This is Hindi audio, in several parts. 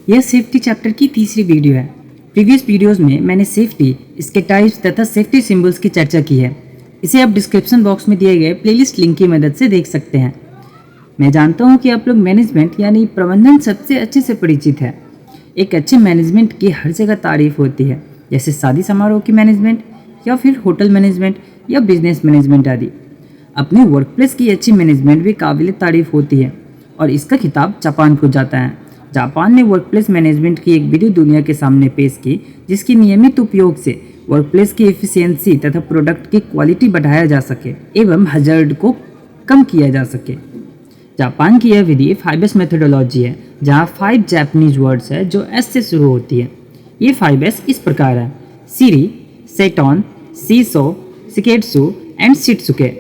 यह सेफ्टी चैप्टर की तीसरी वीडियो है। प्रीवियस वीडियोस में मैंने सेफ्टी, इसके टाइप्स तथा सेफ्टी सिंबल्स की चर्चा की है। इसे आप डिस्क्रिप्शन बॉक्स में दिए गए प्लेलिस्ट लिंक की मदद से देख सकते हैं। मैं जानता हूं कि आप लोग मैनेजमेंट यानी प्रबंधन सबसे अच्छे से परिचित है। एक अच्छे मैनेजमेंट की हर जगह तारीफ होती है, जैसे शादी समारोह की मैनेजमेंट या फिर होटल मैनेजमेंट या बिजनेस मैनेजमेंट आदि। अपने वर्कप्लेस की अच्छी मैनेजमेंट भी काबिल तारीफ होती है और इसका खिताब जापान को जाता है। जापान ने वर्कप्लेस मैनेजमेंट की एक वीडियो दुनिया के सामने पेश की, जिसकी नियमित उपयोग से वर्कप्लेस की एफिशिएंसी तथा प्रोडक्ट की क्वालिटी बढ़ाया जा सके एवं हजार्ड को कम किया जा सके। जापान की यह विधि 5S मेथोडोलॉजी है, जहाँ 5 जापानीज वर्ड्स है जो S से शुरू होती है। ये 5S इस प्रकार है: सीरी, सेटॉन, सीसो, सिकेट्सु एंड शिट्सुके।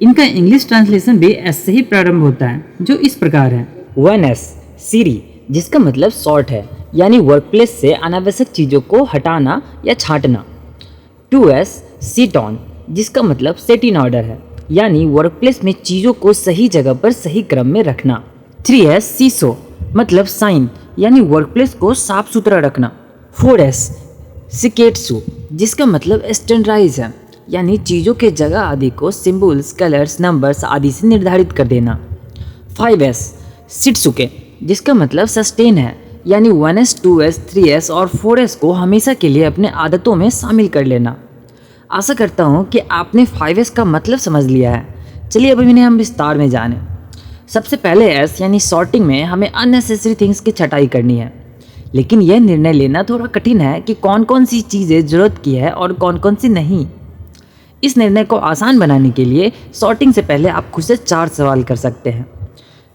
इनका इंग्लिश ट्रांसलेशन भी S से ही प्रारंभ होता है, जो इस प्रकार है। 1S सीरी, जिसका मतलब सॉर्ट है, यानी वर्कप्लेस से अनावश्यक चीज़ों को हटाना या छांटना। 2S सीटॉन, जिसका मतलब सेट इन ऑर्डर है, यानी वर्कप्लेस में चीज़ों को सही जगह पर सही क्रम में रखना। 3S सीसो, मतलब साइन, यानी वर्कप्लेस को साफ सुथरा रखना। 4S सिकेट्सु, जिसका मतलब स्टैंडर्डाइज है, यानी चीज़ों के जगह आदि को सिंबल्स, कलर्स, नंबर्स आदि से निर्धारित कर देना। 5S शिट्सुके, जिसका मतलब सस्टेन है, यानी 1S, 2S, 3S और 4S को हमेशा के लिए अपने आदतों में शामिल कर लेना। आशा करता हूँ कि आपने 5S का मतलब समझ लिया है। चलिए अब इन्हें हम विस्तार में जानें। सबसे पहले S यानी सॉर्टिंग में हमें अननेसेसरी थिंग्स की छटाई करनी है, लेकिन यह निर्णय लेना थोड़ा कठिन है कि कौन कौन सी चीज़ें ज़रूरत की है और कौन कौन सी नहीं। इस निर्णय को आसान बनाने के लिए सॉर्टिंग से पहले आप खुद से 4 सवाल कर सकते हैं।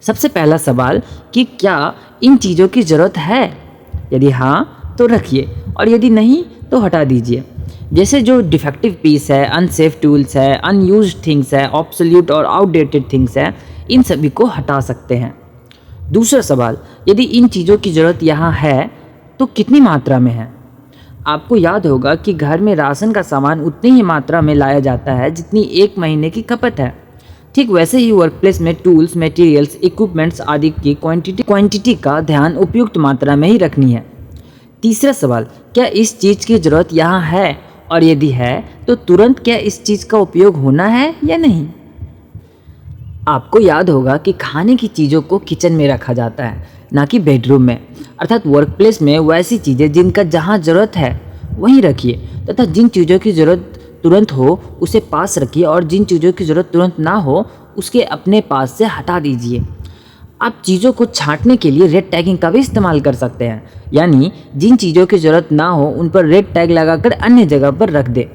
सबसे पहला सवाल कि क्या इन चीज़ों की ज़रूरत है? यदि हाँ तो रखिए और यदि नहीं तो हटा दीजिए। जैसे जो डिफेक्टिव पीस है, अनसेफ टूल्स है, अनयूज्ड थिंग्स है, ऑब्सोल्यूट और आउटडेटेड थिंग्स है, इन सभी को हटा सकते हैं। दूसरा सवाल, यदि इन चीज़ों की ज़रूरत यहाँ है तो कितनी मात्रा में है? आपको याद होगा कि घर में राशन का सामान उतनी ही मात्रा में लाया जाता है जितनी 1 महीने की खपत है। ठीक वैसे ही वर्कप्लेस में टूल्स, मटेरियल्स, इक्विपमेंट्स आदि की क्वांटिटी का ध्यान उपयुक्त मात्रा में ही रखनी है। तीसरा सवाल, क्या इस चीज़ की ज़रूरत यहाँ है, और यदि है तो तुरंत क्या इस चीज़ का उपयोग होना है या नहीं? आपको याद होगा कि खाने की चीज़ों को किचन में रखा जाता है, ना कि बेडरूम में। अर्थात वर्कप्लेस में वैसी चीज़ें जिनका जहाँ ज़रूरत है वहीं रखिए, तथा जिन चीज़ों की ज़रूरत तुरंत हो उसे पास रखिए और जिन चीज़ों की ज़रूरत तुरंत ना हो उसके अपने पास से हटा दीजिए। आप चीज़ों को छांटने के लिए रेड टैगिंग का भी इस्तेमाल कर सकते हैं, यानी जिन चीज़ों की ज़रूरत ना हो उन पर रेड टैग लगाकर अन्य जगह पर रख दे।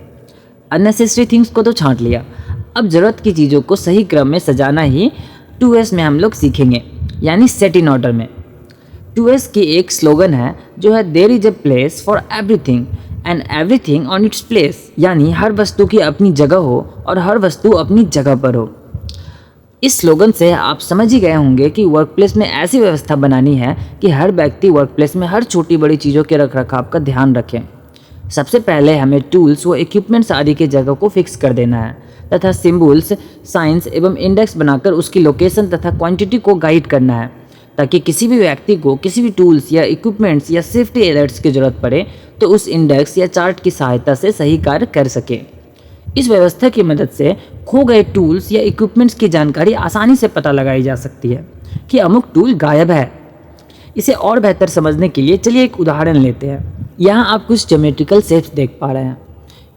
अननेसेसरी थिंग्स को तो छांट लिया, अब ज़रूरत की चीज़ों को सही क्रम में सजाना ही 2S में हम लोग सीखेंगे, यानी सेट इन ऑर्डर में। 2S की एक स्लोगन है जो है there is a place for everything and everything on its place, यानी हर वस्तु की अपनी जगह हो और हर वस्तु अपनी जगह पर हो। इस स्लोगन से आप समझ ही गए होंगे कि वर्कप्लेस में ऐसी व्यवस्था बनानी है कि हर व्यक्ति वर्कप्लेस में हर छोटी बड़ी चीज़ों के रखरखाव का ध्यान रखें। सबसे पहले हमें टूल्स व इक्विपमेंट्स आदि की जगह को फिक्स कर देना है तथा सिंबल्स, साइंस एवं इंडेक्स बनाकर उसकी लोकेशन तथा क्वांटिटी को गाइड करना है, ताकि किसी भी व्यक्ति को किसी भी टूल्स या इक्विपमेंट्स या सेफ्टी अलर्ट्स की ज़रूरत पड़े तो उस इंडेक्स या चार्ट की सहायता से सही कार्य कर सके। इस व्यवस्था की मदद से खो गए टूल्स या इक्विपमेंट्स की जानकारी आसानी से पता लगाई जा सकती है कि अमुक टूल गायब है। इसे और बेहतर समझने के लिए चलिए एक उदाहरण लेते हैं। यहाँ आप कुछ ज्योमेट्रिकल शेप्स देख पा रहे हैं।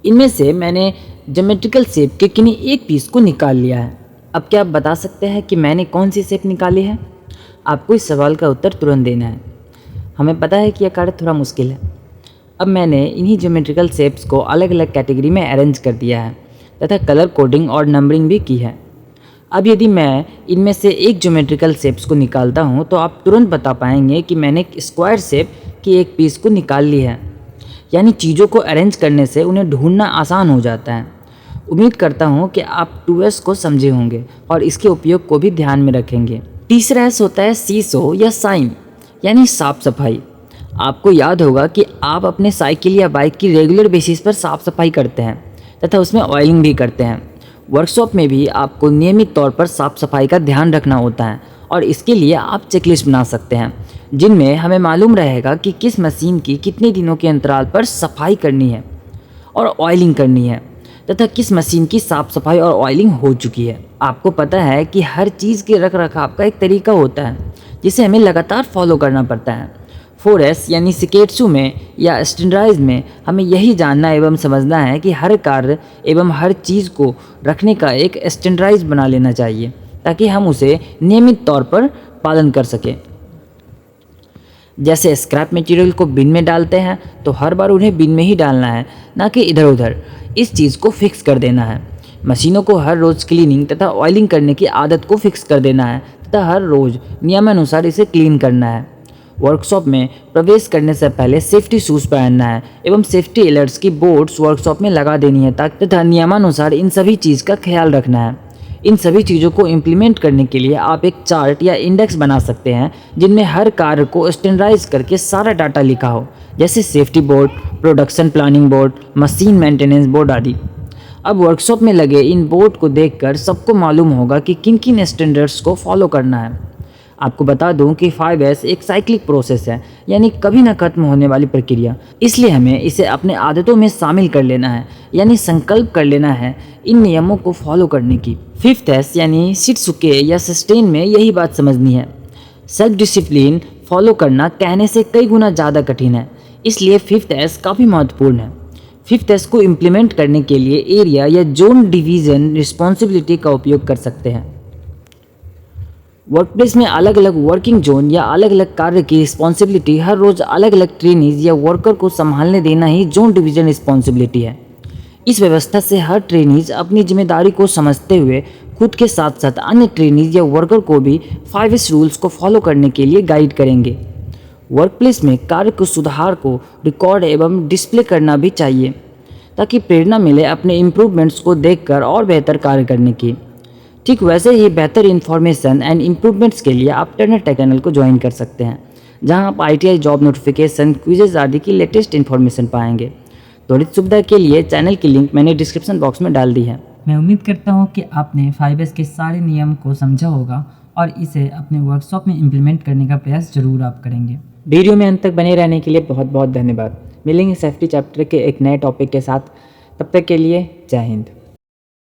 इनमें से मैंने ज्योमेट्रिकल शेप के किन्हीं एक पीस को निकाल लिया है। अब क्या आप बता सकते हैं कि मैंने कौन सी शेप निकाली है? आपको इस सवाल का उत्तर तुरंत देना है। हमें पता है कि यह कार्य थोड़ा मुश्किल है। अब मैंने इन्हीं ज्योमेट्रिकल शेप्स को अलग अलग कैटेगरी में अरेंज कर दिया है तथा कलर कोडिंग और नंबरिंग भी की है। अब यदि मैं इनमें से एक ज्योमेट्रिकल शेप्स को निकालता हूँ तो आप तुरंत बता पाएंगे कि मैंने स्क्वायर शेप की एक पीस को निकाल ली है, यानी चीज़ों को अरेंज करने से उन्हें ढूंढना आसान हो जाता है। उम्मीद करता हूँ कि आप 2S को समझे होंगे और इसके उपयोग को भी ध्यान में रखेंगे। तीसरा S होता है सीसो या साइन, यानी साफ सफाई। आपको याद होगा कि आप अपने साइकिल या बाइक की रेगुलर बेसिस पर साफ़ सफाई करते हैं तथा उसमें ऑयलिंग भी करते हैं। वर्कशॉप में भी आपको नियमित तौर पर साफ़ सफाई का ध्यान रखना होता है और इसके लिए आप चेकलिस्ट बना सकते हैं जिनमें हमें मालूम रहेगा कि किस मशीन की कितने दिनों के अंतराल पर सफाई करनी है और ऑयलिंग करनी है, तथा किस मशीन की साफ़ सफाई और ऑयलिंग हो चुकी है। आपको पता है कि हर चीज़ के रख रखाव का एक तरीका होता है जिसे हमें लगातार फॉलो करना पड़ता है। 4S यानी शिकेत्सु में या स्टैंडर्डाइज में हमें यही जानना एवं समझना है कि हर कार्य एवं हर चीज़ को रखने का एक स्टैंडर्डाइज बना लेना चाहिए ताकि हम उसे नियमित तौर पर पालन कर सकें। जैसे स्क्रैप मटेरियल को बिन में डालते हैं तो हर बार उन्हें बिन में ही डालना है, ना कि इधर उधर। इस चीज़ को फिक्स कर देना है। मशीनों को हर रोज़ क्लीनिंग तथा ऑयलिंग करने की आदत को फिक्स कर देना है तथा हर रोज़ नियमानुसार इसे क्लीन करना है। वर्कशॉप में प्रवेश करने से पहले सेफ्टी शूज़ पहनना है एवं सेफ्टी अलर्ट्स की बोर्ड्स वर्कशॉप में लगा देनी है ताकि तथा नियमानुसार इन सभी चीज़ का ख्याल रखना है। इन सभी चीज़ों को इम्प्लीमेंट करने के लिए आप एक चार्ट या इंडेक्स बना सकते हैं जिनमें हर कार्य को स्टैंडर्डाइज करके सारा डाटा लिखा हो, जैसे safety board, production planning board, machine maintenance board आदि। अब वर्कशॉप में लगे इन बोर्ड को देखकर सबको मालूम होगा कि किन किन स्टैंडर्ड्स को फॉलो करना है। आपको बता दूं कि 5S एक साइक्लिक प्रोसेस है, यानी कभी ना खत्म होने वाली प्रक्रिया। इसलिए हमें इसे अपने आदतों में शामिल कर लेना है, यानी संकल्प कर लेना है इन नियमों को फॉलो करने की। 5S यानी शित्सुके या सस्टेन में यही बात समझनी है। सेल्फ डिसिप्लिन फॉलो करना कहने से कई गुना ज़्यादा कठिन है, इसलिए 5S काफ़ी महत्वपूर्ण है। 5S को इम्प्लीमेंट करने के लिए एरिया या जोन डिवीज़न रिस्पॉन्सिबिलिटी का उपयोग कर सकते हैं। वर्कप्लेस में अलग अलग वर्किंग जोन या अलग अलग कार्य की रिस्पॉन्सिबिलिटी हर रोज़ अलग अलग ट्रेनीज या वर्कर को संभालने देना ही जोन डिवीज़न रिस्पॉन्सिबिलिटी है। इस व्यवस्था से हर ट्रेनीज अपनी जिम्मेदारी को समझते हुए खुद के साथ साथ अन्य ट्रेनीज या वर्कर को भी 5S रूल्स को फॉलो करने के लिए गाइड करेंगे। वर्कप्लेस में कार्य को सुधार को रिकॉर्ड एवं डिस्प्ले करना भी चाहिए ताकि प्रेरणा मिले अपने इम्प्रूवमेंट्स को देखकर और बेहतर कार्य करने की। ठीक वैसे ही बेहतर इन्फॉर्मेशन एंड इम्प्रूवमेंट्स के लिए आप टर्नर टेक चैनल को ज्वाइन कर सकते हैं, जहां आप ITI जॉब नोटिफिकेशन, क्विजेज आदि की लेटेस्ट इन्फॉर्मेशन पाएंगे। त्वरित सुविधा के लिए चैनल की लिंक मैंने डिस्क्रिप्शन बॉक्स में डाल दी है। मैं उम्मीद करता हूं कि आपने 5S के सारे नियम को समझा होगा और इसे अपने वर्कशॉप में इम्प्लीमेंट करने का प्रयास जरूर आप करेंगे। वीडियो में अंत तक बने रहने के लिए बहुत बहुत धन्यवाद। मिलेंगे सेफ्टी चैप्टर के एक नए टॉपिक के साथ, तब तक के लिए जय हिंद।